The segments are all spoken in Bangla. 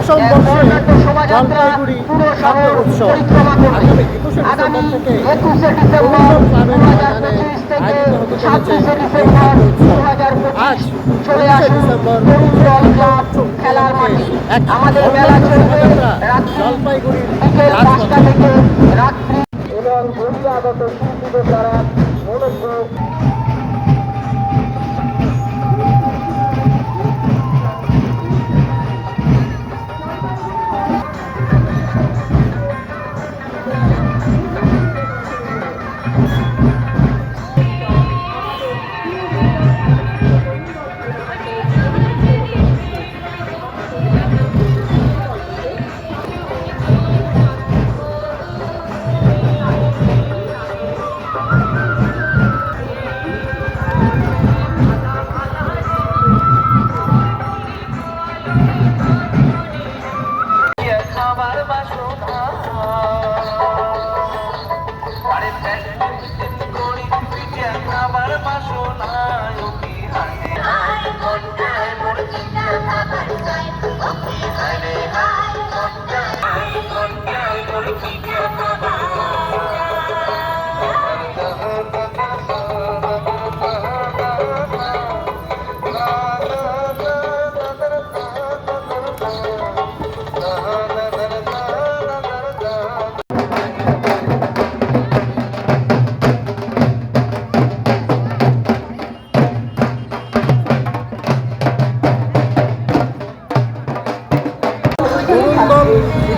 দশম বর্ষে জলপাইগুড়ি খাদ্য উৎসব আগামী 21শে ডিসেম্বর থেকে ক্লাবের ময়দানে আয়োজিত হতে চলেছে এই খাদ্য উৎসব। আজ 19শে ডিসেম্বর খেলার মাঠে এক শোভাযাত্রা জলপাইগুড়ির রাজপথে এবং বহিরাগত শিল্পীদের দ্বারা মূলত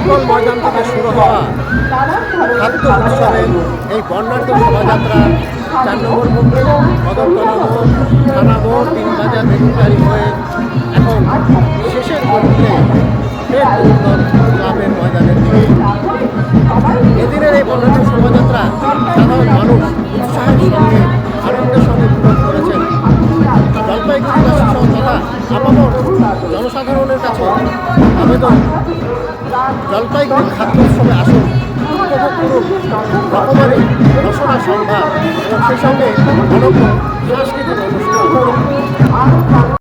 ফুটবল ময়দান থেকে শুরু হওয়া খাদ্য উৎসবের এই বর্ণাঢ্য শোভাযাত্রা 4 নম্বর মন্দির কদমতলা মোড় থানা মোড় 3 বাজার বেগুনবাড়ি হয়ে এখন শেষের মুহূর্তে ফের ক্লাবের ময়দানের দিকে। এদিনের এই বর্ণাঢ্য শোভাযাত্রা সাধারণ মানুষ উৎসাহের সঙ্গে আনন্দের সঙ্গে পূরণ করেছেন। জলপাইগুড়িবাসী সহ তথা আপামর জনসাধারণের কাছে আবেদন, জলপাইগুড়ি খাদ্য উৎসবে আসুন, উপভোগ করুন রকমারি রসনা সম্ভার এবং সেই সঙ্গে অনন্য সাংস্কৃতিক অনুষ্ঠান।